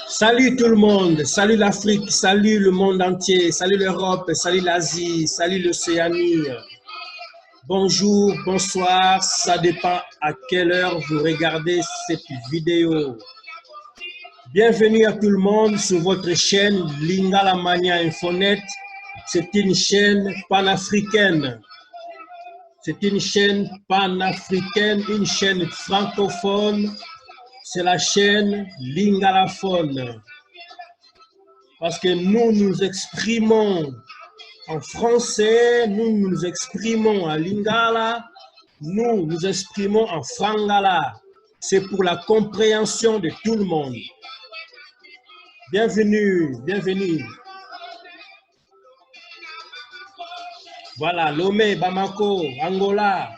Salut tout le monde, salut l'Afrique, salut le monde entier, salut l'Europe, salut l'Asie, salut l'Océanie. Bonjour, bonsoir, ça dépend à quelle heure vous regardez cette vidéo. Bienvenue à tout le monde sur votre chaîne Lingala Mania Infonet. C'est une chaîne panafricaine. C'est une chaîne panafricaine, une chaîne francophone. C'est la chaîne Lingalaphone. Parce que nous nous exprimons en français, nous nous exprimons en Lingala, nous nous exprimons en Frangala. C'est pour la compréhension de tout le monde. Bienvenue, bienvenue. Voilà, Lomé, Bamako, Angola,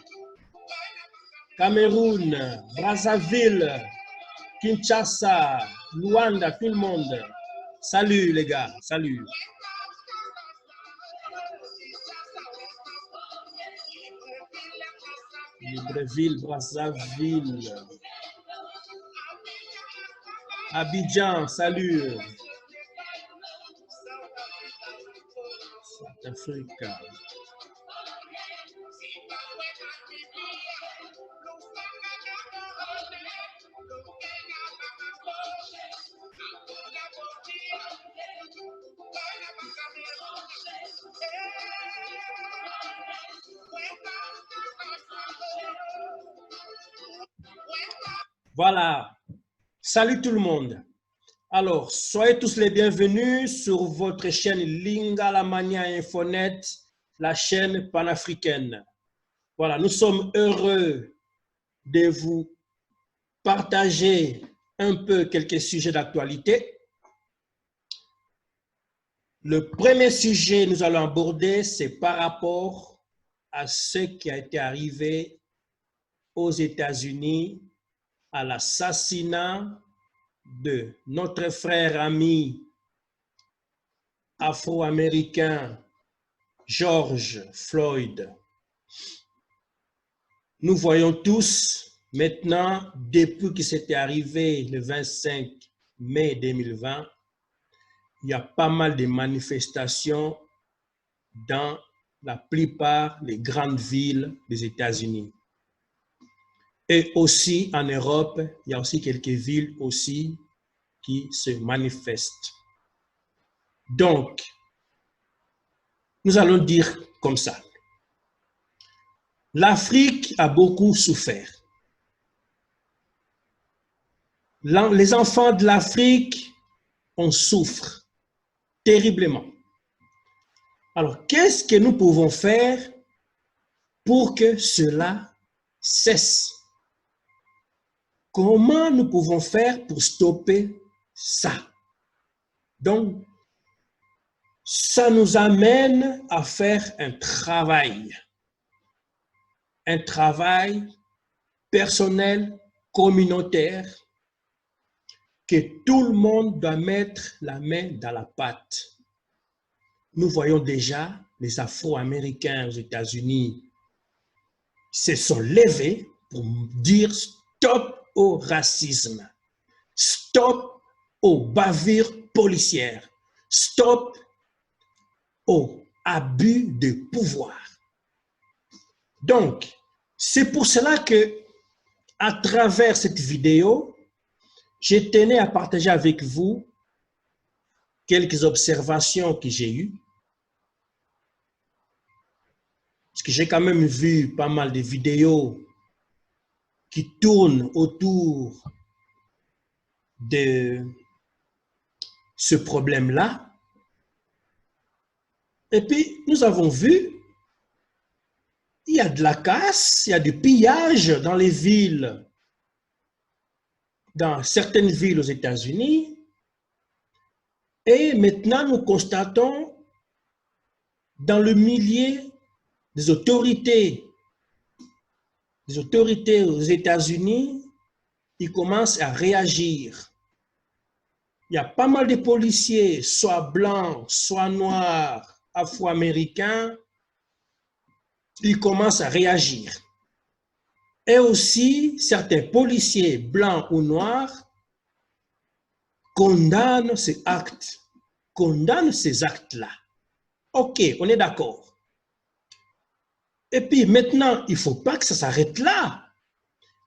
Cameroun, Brazzaville, Kinshasa, Luanda, tout le monde. Salut les gars, salut. Libreville, Brazzaville. Abidjan, salut. South Africa. Voilà. Salut tout le monde. Alors, soyez tous les bienvenus sur votre chaîne Lingala Mania Infonet, la chaîne panafricaine. Voilà, nous sommes heureux de vous partager un peu quelques sujets d'actualité. Le premier sujet que nous allons aborder, c'est par rapport à ce qui a été arrivé aux États-Unis, à l'assassinat de notre frère ami afro-américain George Floyd. Nous voyons tous maintenant, depuis que c'était arrivé le 25 mai 2020, il y a pas mal de manifestations dans la plupart des grandes villes des États-Unis. Et aussi en Europe, il y a aussi quelques villes aussi qui se manifestent. Donc, nous allons dire comme ça. L'Afrique a beaucoup souffert. Les enfants de l'Afrique en souffrent terriblement. Alors, qu'est-ce que nous pouvons faire pour que cela cesse? Comment nous pouvons faire pour stopper ça? Donc, ça nous amène à faire un travail personnel, communautaire, que tout le monde doit mettre la main dans la pâte. Nous voyons déjà les Afro-Américains aux États-Unis se sont levés pour dire stop au racisme, stop aux bavures policières, stop au abus de pouvoir. Donc, c'est pour cela que, à travers cette vidéo, je tenais à partager avec vous quelques observations que j'ai eues. Parce que j'ai quand même vu pas mal de vidéos qui tournent autour de ce problème-là. Et puis, nous avons vu, il y a de la casse, il y a du pillage dans les villes, dans certaines villes aux États-Unis. Et maintenant, nous constatons dans le milieu des autorités aux États-Unis, ils commencent à réagir. Il y a pas mal de policiers, soit blancs, soit noirs, afro-américains, ils commencent à réagir. Et aussi, certains policiers blancs ou noirs condamnent ces actes, condamnent ces actes-là. OK, on est d'accord. Et puis maintenant, il ne faut pas que ça s'arrête là.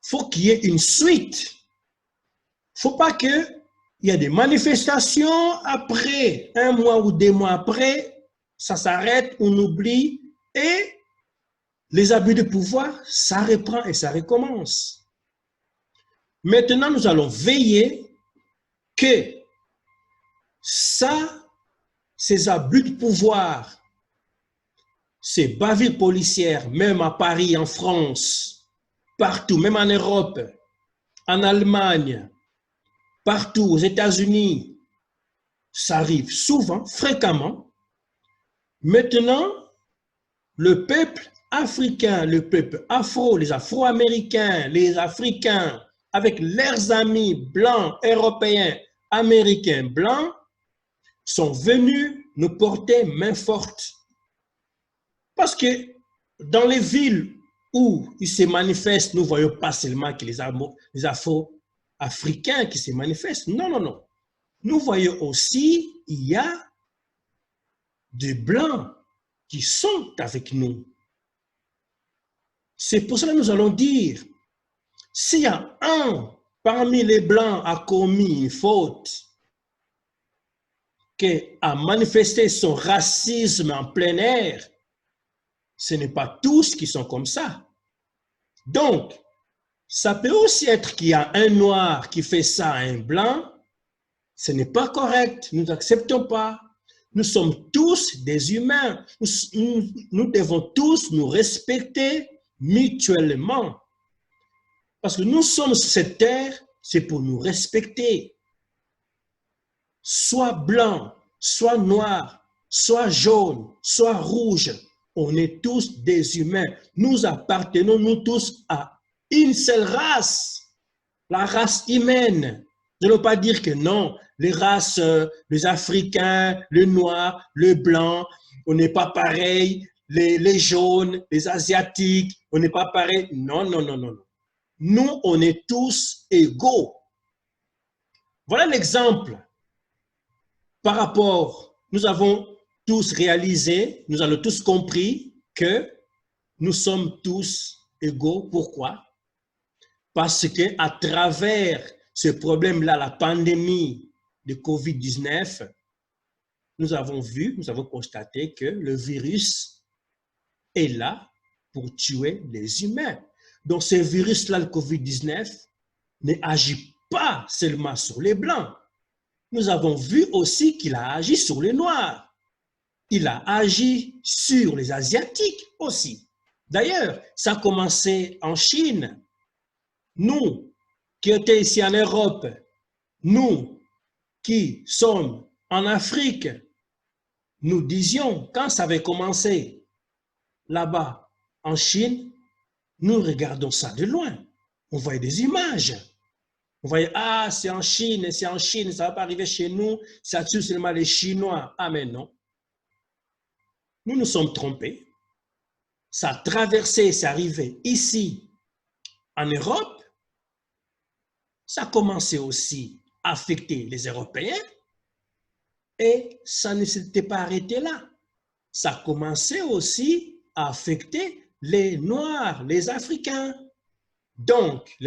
Il faut qu'il y ait une suite. Il ne faut pas qu'il y ait des manifestations après, 1 mois ou 2 mois après, ça s'arrête, on oublie et les abus de pouvoir, ça reprend et ça recommence. Maintenant, nous allons veiller que ça, ces abus de pouvoir, ces bavures policières, même à Paris, en France, partout, même en Europe, en Allemagne, partout, aux États-Unis, ça arrive souvent, fréquemment. Maintenant, le peuple africain, le peuple afro, les Afro-Américains, les Africains, avec leurs amis blancs, européens, américains, blancs, sont venus nous porter main forte. Parce que dans les villes où ils se manifestent, nous ne voyons pas seulement que les Afro-Africains qui se manifestent. Non, non, non. Nous voyons aussi, il y a des Blancs qui sont avec nous. C'est pour cela que nous allons dire, s'il y a un parmi les Blancs a commis une faute, qui a manifesté son racisme en plein air, ce n'est pas tous qui sont comme ça. Donc, ça peut aussi être qu'il y a un noir qui fait ça à un blanc. Ce n'est pas correct. Nous n'acceptons pas. Nous sommes tous des humains. Nous devons tous nous respecter mutuellement. Parce que nous sommes sur cette terre, c'est pour nous respecter. Soit blanc, soit noir, soit jaune, soit rouge. On est tous des humains. Nous appartenons, nous tous, à une seule race, la race humaine. Je ne veux pas dire que non, les races, les Africains, les Noirs, les Blancs, on n'est pas pareil, les jaunes, les Asiatiques, on n'est pas pareil. Non, non, non, non. Nous, on est tous égaux. Voilà l'exemple. Par rapport, nous avons tous réalisé, nous avons tous compris que nous sommes tous égaux. Pourquoi? Parce qu'à travers ce problème-là, la pandémie de COVID-19, nous avons vu, nous avons constaté que le virus est là pour tuer les humains. Donc ce virus-là, le COVID-19, n'agit pas seulement sur les Blancs. Nous avons vu aussi qu'il a agi sur les Noirs. Il a agi sur les Asiatiques aussi. D'ailleurs, ça a commencé en Chine. Nous, qui étions ici en Europe, nous qui sommes en Afrique, nous disions, quand ça avait commencé là-bas en Chine, nous regardons ça de loin. On voyait des images. On voyait, ah, c'est en Chine, ça ne va pas arriver chez nous, ça tue seulement les Chinois. Ah, mais non. Nous nous sommes trompés. Ça a traversé, c'est arrivé ici, en Europe. Ça a commencé aussi à affecter les Européens. Et ça ne s'était pas arrêté là. Ça a commencé aussi à affecter les Noirs, les Africains. Donc,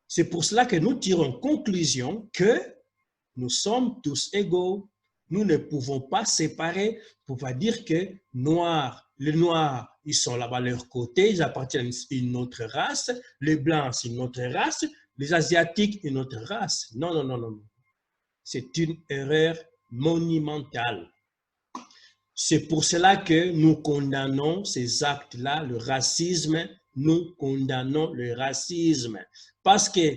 c'est pour cela que nous tirons conclusion que nous sommes tous égaux. Nous ne pouvons pas séparer pour pas dire que les Noirs, ils sont là-bas à leur côté, ils appartiennent à une autre race, les Blancs, c'est une autre race, les Asiatiques, une autre race. Non, non, non, non. C'est une erreur monumentale. C'est pour cela que nous condamnons ces actes-là, le racisme, nous condamnons le racisme. Parce que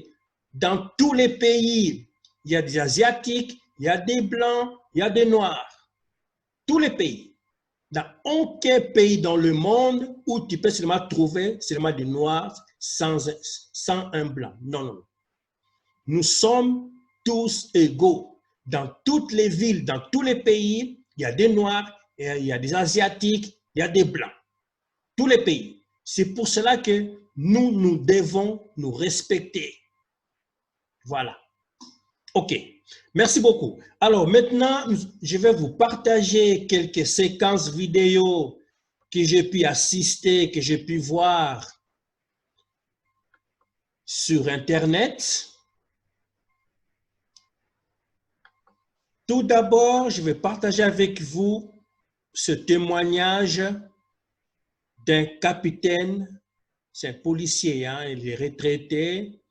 dans tous les pays, il y a des Asiatiques, il y a des Blancs, il y a des Noirs. Tous les pays. Dans aucun pays dans le monde où tu peux seulement trouver seulement des Noirs sans un Blanc. Non, non. Nous sommes tous égaux. Dans toutes les villes, dans tous les pays, il y a des Noirs, il y a des Asiatiques, il y a des Blancs. Tous les pays. C'est pour cela que nous devons nous respecter. Voilà. OK. Merci beaucoup. Alors maintenant, je vais vous partager quelques séquences vidéo que j'ai pu assister, que j'ai pu voir sur Internet. Tout d'abord, je vais partager avec vous ce témoignage d'un capitaine, c'est un policier, hein, il est retraité,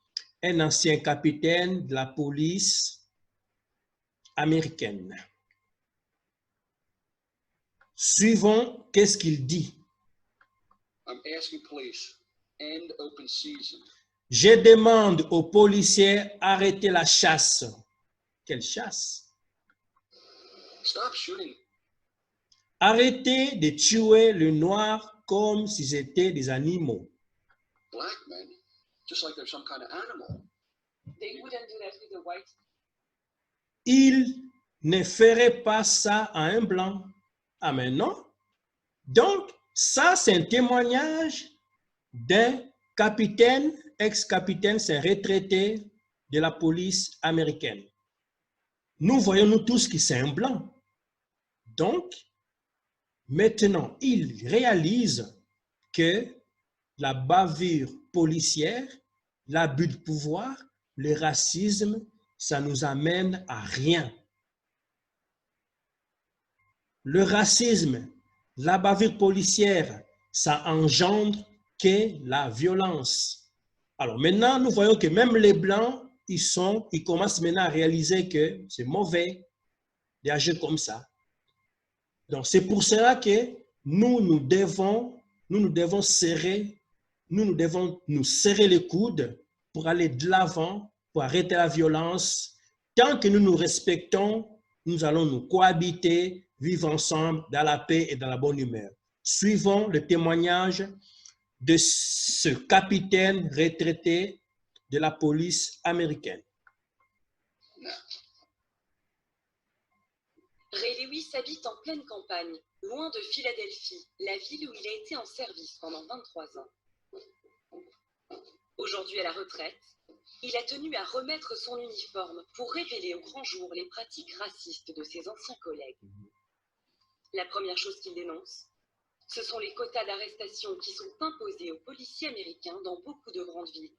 un ancien capitaine de la police américaine. Suivons, qu'est-ce qu'il dit? Je demande aux policiers d'arrêter la chasse. Quelle chasse? Arrêtez de tuer les Noirs comme s'ils étaient des animaux. Ils ne feraient pas ça à un blanc. Ah mais non. Donc, ça c'est un témoignage d'un capitaine, ex-capitaine, c'est un retraité de la police américaine. Nous voyons nous tous que c'est un blanc. Donc, maintenant, il réalise que la bavure policière, l'abus de pouvoir, le racisme, ça nous amène à rien. Le racisme, la bavure policière, ça engendre que la violence. Alors maintenant, nous voyons que même les Blancs, ils commencent maintenant à réaliser que c'est mauvais d'agir comme ça. Donc c'est pour cela que nous devons nous serrer les coudes pour aller de l'avant, pour arrêter la violence. Tant que nous nous respectons, nous allons nous cohabiter, vivre ensemble dans la paix et dans la bonne humeur. Suivons le témoignage de ce capitaine retraité de la police américaine. Ray Lewis habite en pleine campagne, loin de Philadelphie, la ville où il a été en service pendant 23 ans. Aujourd'hui à la retraite, il a tenu à remettre son uniforme pour révéler au grand jour les pratiques racistes de ses anciens collègues. La première chose qu'il dénonce, ce sont les quotas d'arrestation qui sont imposés aux policiers américains dans beaucoup de grandes villes.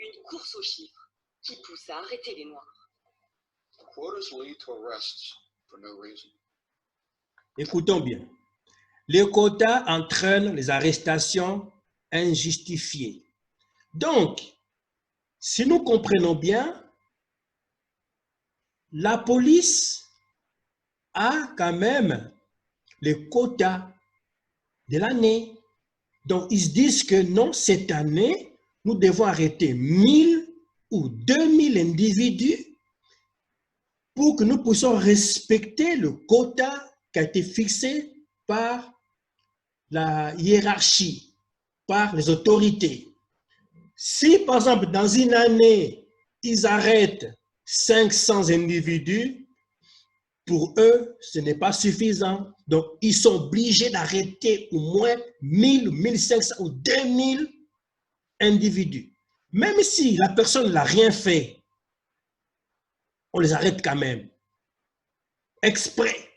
Une course aux chiffres qui pousse à arrêter les Noirs. Écoutons bien. Les quotas entraînent les arrestations injustifiées. Donc, si nous comprenons bien, la police a quand même les quotas de l'année. Donc, ils se disent que non, cette année, nous devons arrêter 1000 ou 2000 individus pour que nous puissions respecter le quota qui a été fixé par la hiérarchie, par les autorités. Si, par exemple, dans une année, ils arrêtent 500 individus, pour eux, ce n'est pas suffisant. Donc, ils sont obligés d'arrêter au moins 1000, 1500 ou 2000 individus. Même si la personne n'a rien fait, on les arrête quand même. Exprès.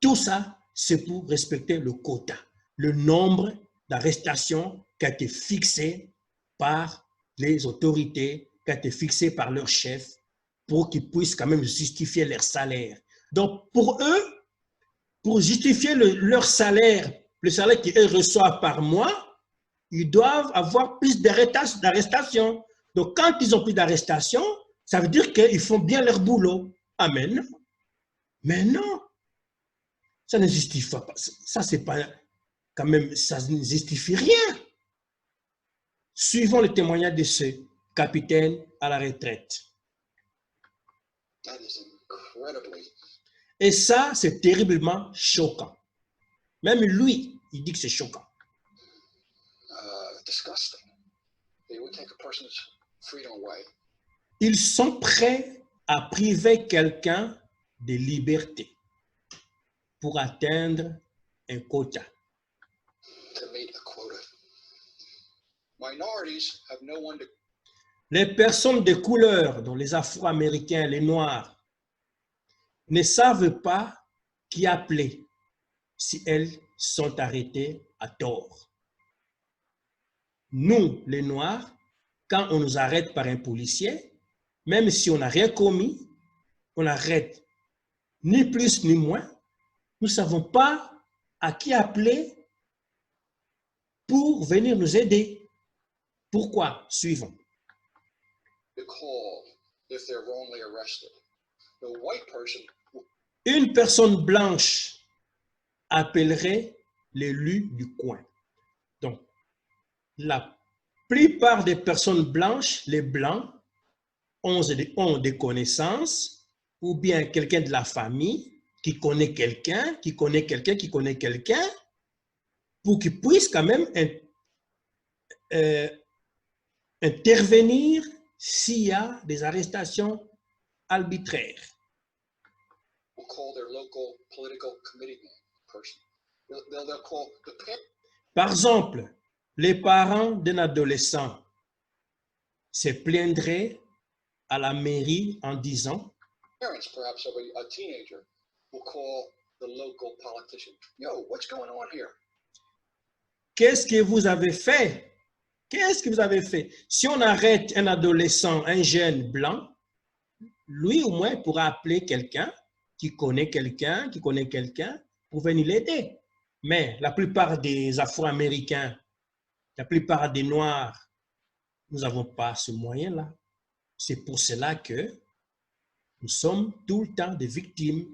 Tout ça, c'est pour respecter le quota, le nombre d'arrestations qui a été fixé par les autorités, qui a été fixé par leur chef, pour qu'ils puissent quand même justifier leur salaire. Donc, pour eux, pour justifier leur salaire, le salaire qu'ils reçoivent par mois, ils doivent avoir plus d'arrestations. Donc, quand ils ont plus d'arrestations, ça veut dire qu'ils font bien leur boulot. Ah, mais non. Mais non. Ça ne justifie pas. Ça, c'est pas quand même, ça ne justifie rien. Suivons le témoignage de ce capitaine à la retraite. Et ça, c'est terriblement choquant. Même lui, il dit que c'est choquant. Ils sont prêts à priver quelqu'un de liberté pour atteindre un quota. minorities have no one to Les personnes de couleur, dont les Afro-Américains, les Noirs, ne savent pas qui appeler si elles sont arrêtées à tort. Nous, les Noirs, quand on nous arrête par un policier, même si on n'a rien commis, on arrête ni plus ni moins, nous ne savons pas à qui appeler pour venir nous aider. Pourquoi? Suivons. call if they're wrongly arrested. The white person Une personne blanche appellerait l'élu du coin. Donc, la plupart des personnes blanches, les blancs, ont des connaissances, ou bien quelqu'un de la famille qui connaît quelqu'un, qui connaît quelqu'un, qui connaît quelqu'un, pour qu'ils puissent quand même intervenir s'il y a des arrestations arbitraires. will call their local political committee person. They'll call the Par exemple, les parents d'un adolescent se plaindraient à la mairie en disant parents, perhaps of a teenager, will call the local politician. Yo, what's going on here? « Qu'est-ce que vous avez fait? Qu'est-ce que vous avez fait ?» Si on arrête un adolescent, un jeune blanc, lui au moins pourra appeler quelqu'un qui connaît quelqu'un, pour venir l'aider. Mais la plupart des Afro-Américains, la plupart des Noirs, nous n'avons pas ce moyen-là. C'est pour cela que nous sommes tout le temps des victimes.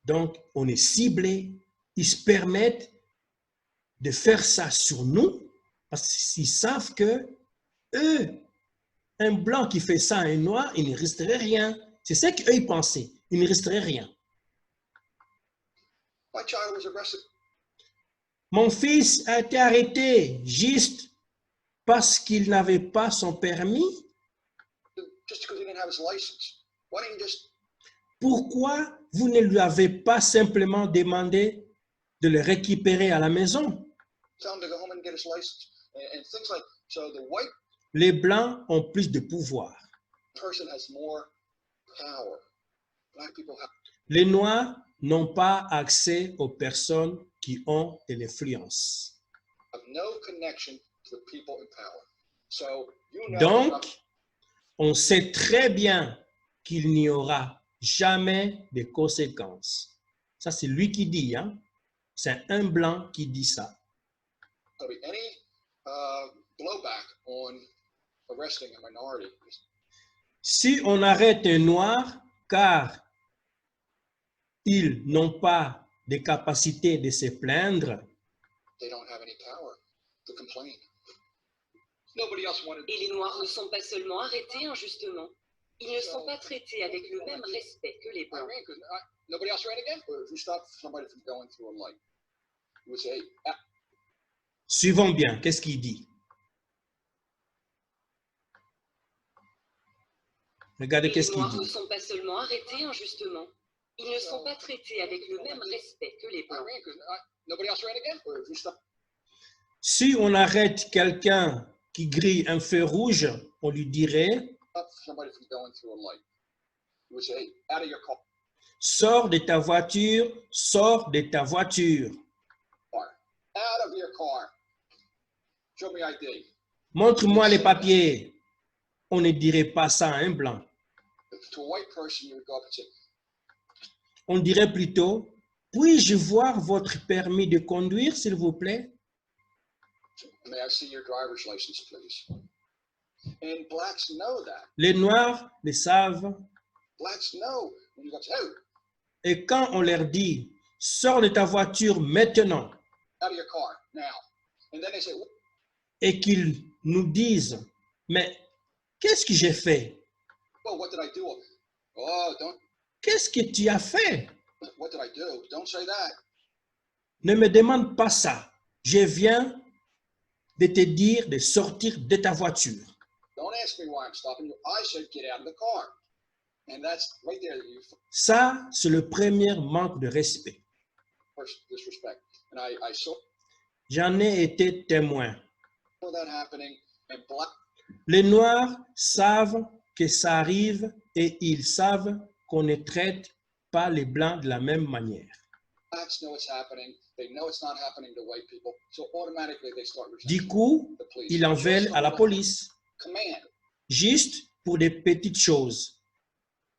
Donc, on est ciblés. Ils se permettent de faire ça sur nous parce qu'ils savent que eux, un blanc qui fait ça à un noir, il ne resterait rien. C'est ça qu'eux, ils pensaient. Il ne resterait rien. My child was arrested Mon fils a été arrêté juste parce qu'il n'avait pas son permis. just because he didn't have his license. Why didn't you just Pourquoi vous ne lui avez pas simplement demandé de le récupérer à la maison? tell him to go home and get his license? And things like, so the white Les Blancs ont plus de pouvoir. person has more power. Black people Les Noirs n'ont pas accès aux personnes qui ont de l'influence. have no connection to the people in power. So you know Donc, on sait très bien qu'il n'y aura jamais de conséquences. Ça, c'est lui qui dit, hein? C'est un Blanc qui dit ça. there'll be any blowback on arresting a minority. Si on arrête un Noir, car ils n'ont pas de capacité de se plaindre, They don't have any power to complain. Nobody else wanted. Et les Noirs ne sont pas seulement arrêtés injustement, ils ne sont pas traités avec le même respect que les I Blancs. ran because nobody else ran again. Or if you stop somebody from going through a light, you would say, hey, suivons bien, qu'est-ce qu'il dit? Regardez Et les qu'est-ce qu'il Noirs ne dit. sont pas seulement arrêtés injustement, ils ne sont pas traités avec le même respect que les I Blancs. ran because nobody else ran again. Or if you stop Si on arrête quelqu'un qui grille un feu rouge, on lui dirait somebody from going through a light, you would say, hey, out of your car. sors de ta voiture, sors de ta voiture. Out of your car. Show me ID. Montre-moi les papiers. On ne dirait pas ça à un Blanc. To a white person, you would go up and say, On dirait plutôt, puis-je voir votre permis de conduire, s'il vous plaît? may I see your driver's license, please? And blacks know that. Les Noirs le savent. Blacks know when you go, oh, Et quand on leur dit, sors de ta voiture maintenant, out of your car now. And then they say, et qu'ils nous disent, mais qu'est-ce que j'ai fait? well, what did I do? Oh, Qu'est-ce que tu as fait? what did I do? Don't say that. Ne me demande pas ça. Je viens de te dire de sortir de ta voiture. Don't ask me why I'm stopping you. I said get out of the car. And that's right there, you Ça, c'est le premier manque de respect. first disrespect. And I saw J'en ai été témoin. for that happening, and black Les Noirs savent que ça arrive et ils savent qu'on ne traite pas les Blancs de la même manière. blacks know it's happening. They know it's not happening to white people, so automatically they start Du resenting coup, the police. ils en Just veulent a à la little police, command. juste pour des petites choses,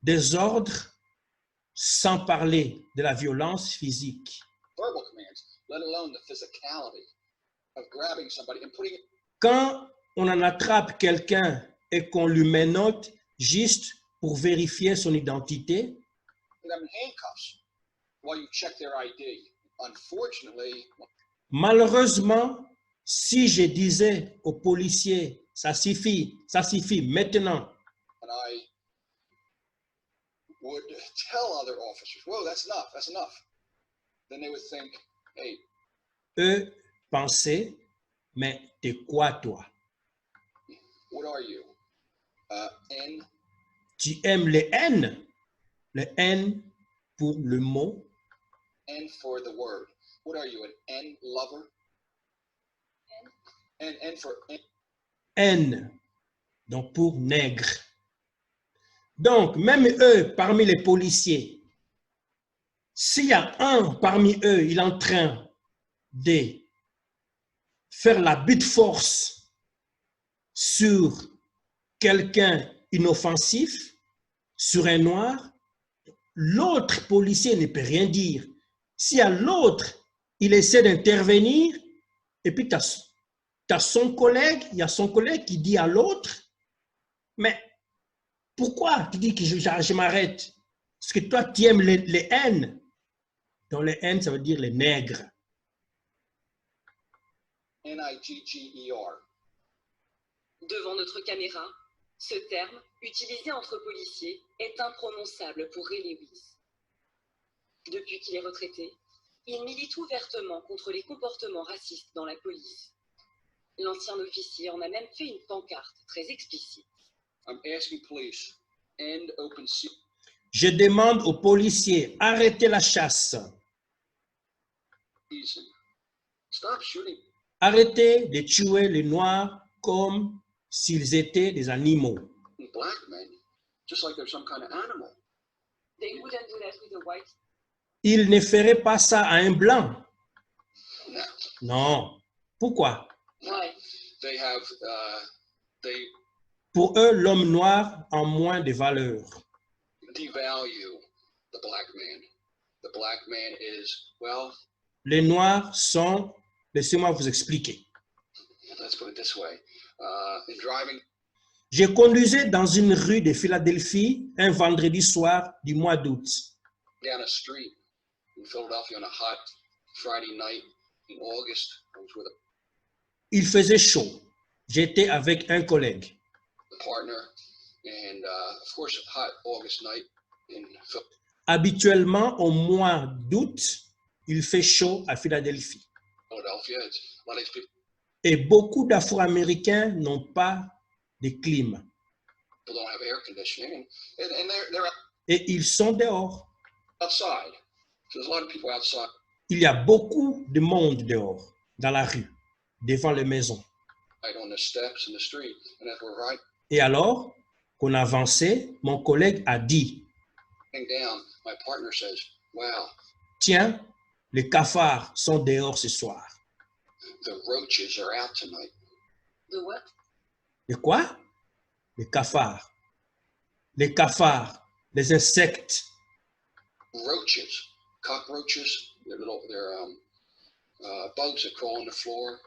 des ordres, sans parler de la violence physique. Verbal commands, let alone the physicality of grabbing somebody and putting Quand on en attrape quelqu'un et qu'on lui menotte juste pour vérifier son identité, them in handcuffs while you check their ID. Unfortunately, malheureusement, si je disais aux policiers, ça suffit, maintenant, and I would tell other officers, whoa, that's enough. Then they would think, hey, eux pensaient, mais t'es quoi toi? what are you? N? Tu aimes les N? Le N pour le mot. N for the word. What are you, an N lover? N for N. N, donc pour nègre. Donc, même eux, parmi les policiers, s'il y a un parmi eux, il est en train de faire l'abus de force sur quelqu'un inoffensif, sur un noir, l'autre policier ne peut rien dire. Si à l'autre, il essaie d'intervenir, et puis tu as son collègue, il y a son collègue qui dit à l'autre, mais pourquoi tu dis que je m'arrête? Parce que toi, tu aimes les haines. Donc les haines, ça veut dire les nègres. Nigger. Devant notre caméra, ce terme, utilisé entre policiers, est imprononçable pour Ray Lewis. Depuis qu'il est retraité, il milite ouvertement contre les comportements racistes dans la police. L'ancien officier en a même fait une pancarte très explicite. I'm asking police, end open season. Je demande aux policiers, arrêtez la chasse. Stop shooting. Arrêtez de tuer les Noirs comme s'ils étaient des animaux. Black men, just like they're some kind of animal. They wouldn't do that with a white. Ils ne feraient pas ça à un blanc. No. Non. Pourquoi? Why? They have, Pour eux, l'homme noir a moins de valeur. devalue the black man. The black man is, well, Les Noirs sont, laissez-moi vous expliquer. let's put it this way. In driving, Je conduisais dans une rue de Philadelphie un vendredi soir du mois d'août. down a street in Philadelphia on a hot Friday night in August, I was with Il faisait chaud. J'étais avec un collègue. a partner, and of course, a hot August night in Habituellement, au mois d'août, il fait chaud à Philadelphie. Philadelphia. It's a lot of these people Et beaucoup d'Afro-Américains n'ont pas de clim. don't have air conditioning, and they're Et ils sont dehors. outside. So there's a lot of people outside. Il y a beaucoup de monde dehors, dans la rue, devant les maisons. Right on the steps in the street, and as we're Et alors qu'on avançait, mon collègue a dit, riding down, my partner says, "Wow, tiens, les cafards sont dehors ce soir. the roaches are out tonight." The what? De quoi? Les cafards. Les cafards, les insectes. Roaches, cockroaches, they're bugs that crawl on the floor.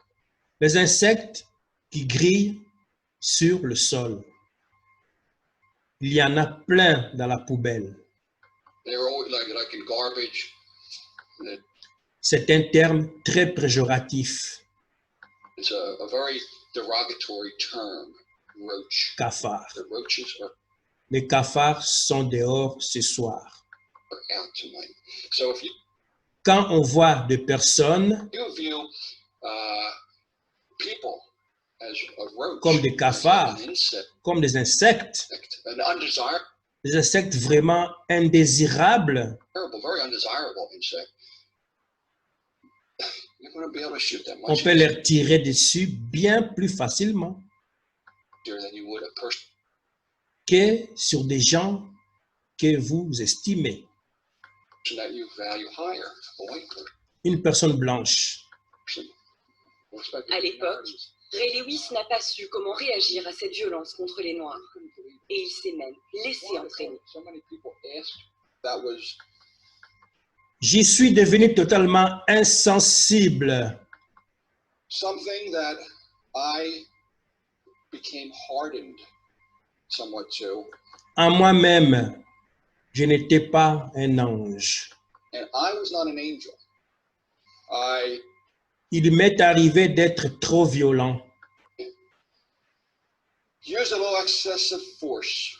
Les insectes qui grillent sur le sol. Il y en a plein dans la poubelle. They're always like in garbage. C'est un terme très péjoratif, It's a very derogatory term, roach. cafard. The roaches are Les cafards sont dehors ce soir. out tonight. So if Quand on voit des personnes you view people as a roach, comme des cafards, as an insect, comme des insectes, an undesirable, des insectes vraiment indésirables, very undesirable insect, You're going to be able to shoot them On much peut leur tirer dessus bien plus facilement easier than you would a person que sur des gens que vous estimez. that you value higher, a white Une personne blanche. person. Respect À l'époque, Ray Lewis n'a pas su comment réagir à cette violence contre les Noirs. Et il s'est même laissé entraîner. So many people asked. That was J'y suis devenu totalement insensible. something that I became hardened somewhat to. En moi-même, je n'étais pas un ange. And I was not an angel. Il m'est arrivé d'être trop violent. Used a little excessive force.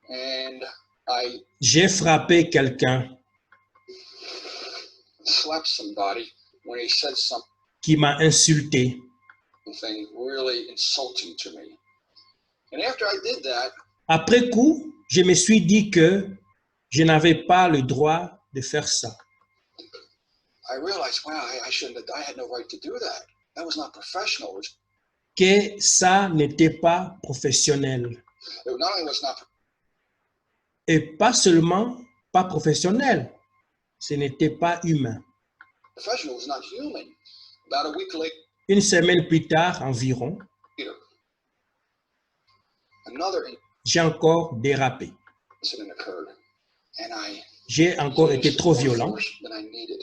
And I J'ai frappé quelqu'un slapped somebody when he said something qui m'a insulté. really insulting to me. And after I did that, Après coup, je me suis dit que je n'avais pas le droit de faire ça. I realized, wow, I shouldn't have, I had no right to do that. That was not professional. Que ça n'était pas professionnel. It not only was not Et pas seulement pas professionnel, ce n'était pas humain. professional, it was not human. About a week Une semaine plus tard environ, later, another j'ai encore dérapé. incident occurred. And J'ai encore été used trop more violent. force than I needed.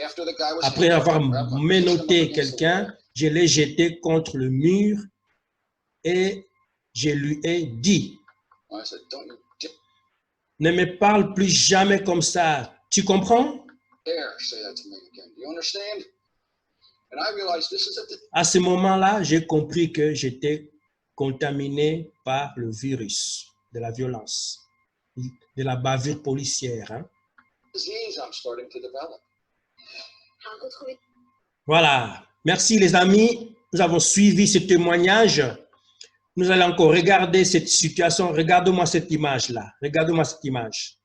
After the guy was Après avoir handcuffed, I pushed him menotté up against the quelqu'un, wall. je l'ai jeté contre le mur et je lui ai dit, I said, don't you ne me parle plus jamais comme ça. Tu comprends? dare say that to me again. Do you understand? And I realized this is À ce moment-là, j'ai compris que j'étais contaminé par le virus de la violence, de la bavure policière. Hein? disease I'm starting to develop. Voilà. Merci les amis. Nous avons suivi ce témoignage. Nous allons encore regarder cette situation. Regarde-moi cette image-là. Regarde-moi cette image.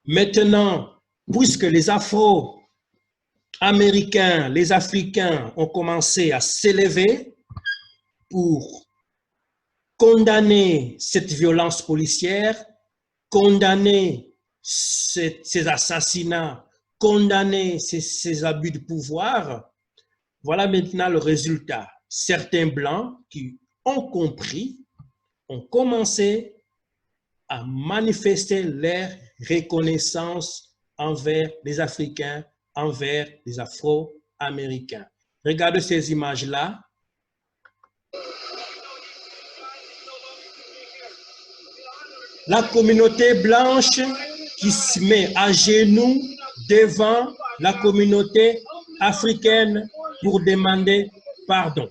Maintenant, puisque les Afro-Américains, les Africains ont commencé à s'élever pour condamner cette violence policière, condamner ces assassinats, condamner ces abus de pouvoir, voilà maintenant le résultat. Certains Blancs qui ont compris, ont commencé à manifester leur reconnaissance envers les Africains, envers les Afro-Américains. Regardez ces images-là. La communauté blanche qui se met à genoux devant la communauté africaine pour demander pardon.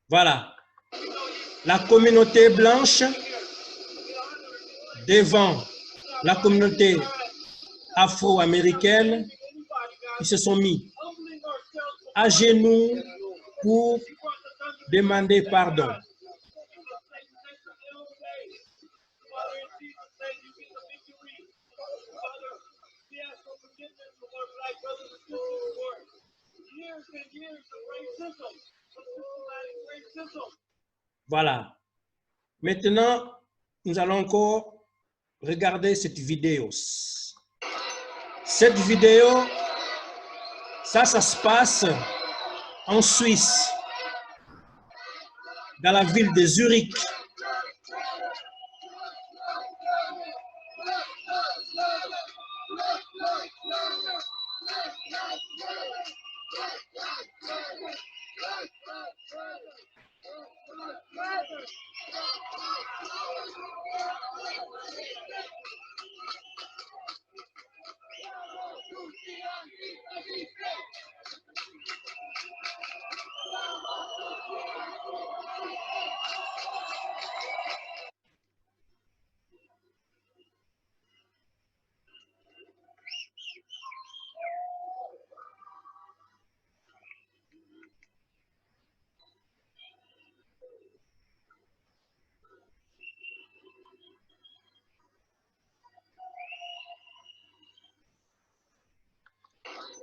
Voilà. La communauté blanche devant la communauté afro-américaine, ils se sont mis à genoux pour demander pardon. Voilà. Maintenant, nous allons encore regarder cette vidéo. Cette vidéo, ça se passe en Suisse, dans la ville de Zurich.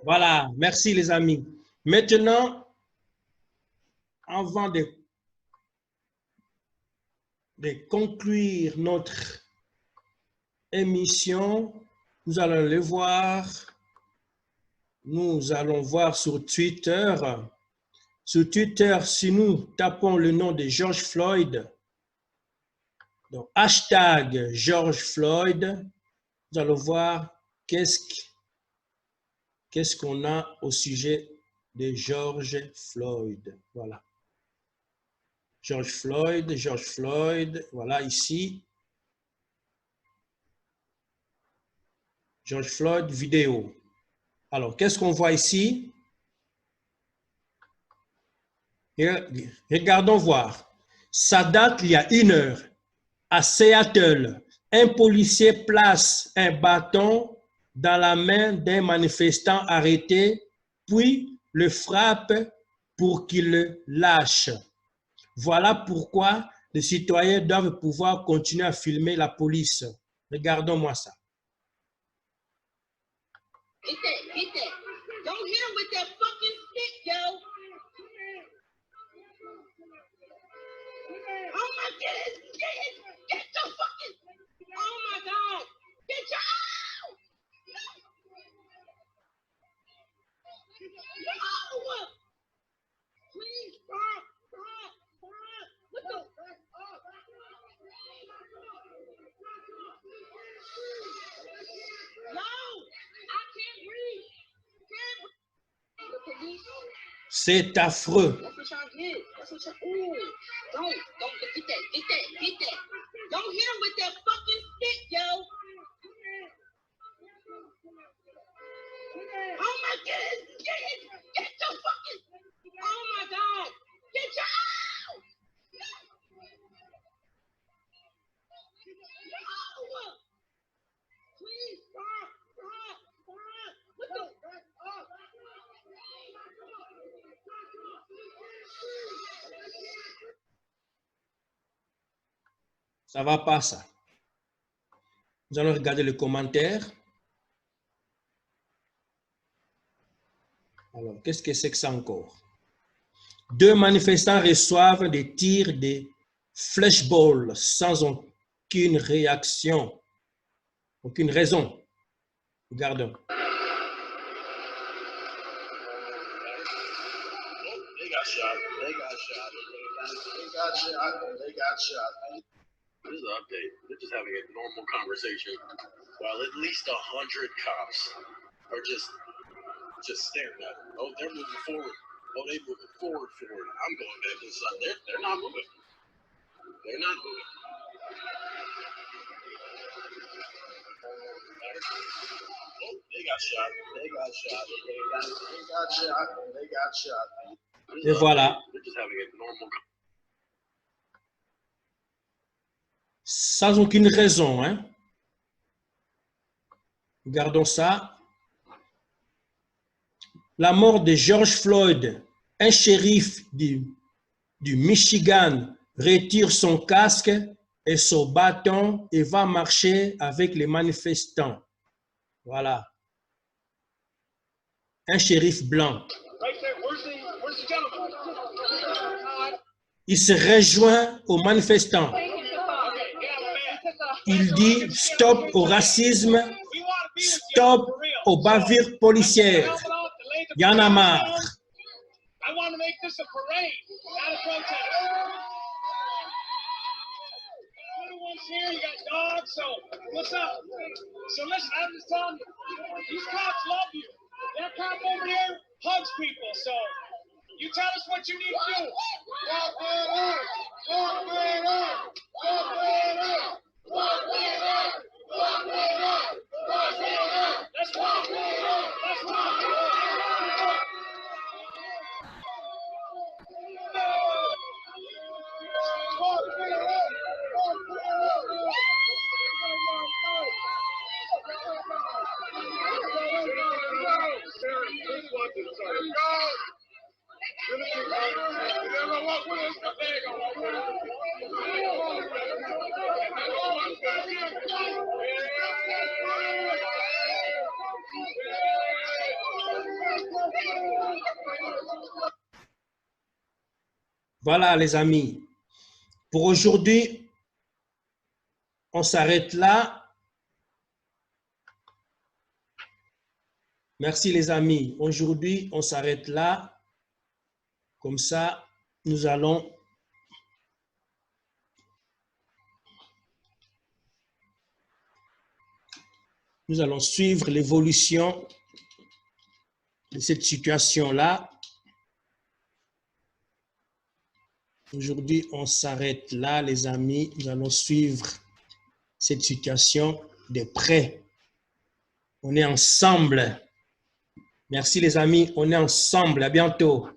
Voilà, merci les amis. Maintenant, avant de conclure notre émission, nous allons le voir. Nous allons voir sur Twitter. Sur Twitter, si nous tapons le nom de George Floyd, donc hashtag George Floyd, nous allons voir qu'est-ce qu'on a au sujet de George Floyd. Voilà. George Floyd, voilà ici. George Floyd vidéo. Alors, qu'est-ce qu'on voit ici? Regardons voir. Ça date il y a 1 heure. À Seattle, un policier place un bâton dans la main d'un manifestant arrêté, puis le frappe pour qu'il le lâche. Voilà pourquoi les citoyens doivent pouvoir continuer à filmer la police. Regardons-moi ça. Get that. Don't hit him with that fucking stick, yo. Oh my goodness. Get the fucking. Oh my God. Get your. No. Please stop. What the? No. I can't breathe. The police. C'est affreux. That's what y'all did. That's what y'all. Ooh. Don't get that. Don't hit him with that fucking stick, yo. Oh my goodness. Get the fucking. Oh my God. Get your. No. Please stop. What the? Ça va pas ça. Nous allons regarder les commentaires. Alors, qu'est-ce que c'est que ça encore? 2 manifestants reçoivent des tirs de flashball sans aucune réaction, aucune raison. Regardons. They got shot. This is an update. They're just having a normal conversation while at least 100 cops are just staring at them. Oh, they're moving forward. Oh, they're moving forward. I'm going back inside. They're not moving. They're not moving. Oh, they got shot. Et voilà. They're just having a normal conversation. Sans aucune raison, hein. Regardons ça. La mort de George Floyd, un shérif du Michigan retire son casque et son bâton et va marcher avec les manifestants. Voilà. Un shérif blanc. Il se rejoint aux manifestants. Il dit stop au racisme, stop aux bavures policières. Il y en a marre. I want to make this a parade, not a protest. Everyone's here, you got dogs, so what's up? So listen, I'm just telling you, these cops love you. That cop over there hugs people, so you tell us what you need to do. Walk it up, walk it up, walk it up, walk it up, walk it up, walk it up. Let's walk it up, let's walk it up. Go! Voilà les amis. Pour aujourd'hui, on s'arrête là. Merci les amis. Aujourd'hui, on s'arrête là. Comme ça, nous allons suivre l'évolution de cette situation-là. Aujourd'hui, on s'arrête là, les amis. Nous allons suivre cette situation de près. On est ensemble. Merci les amis, on est ensemble. À bientôt.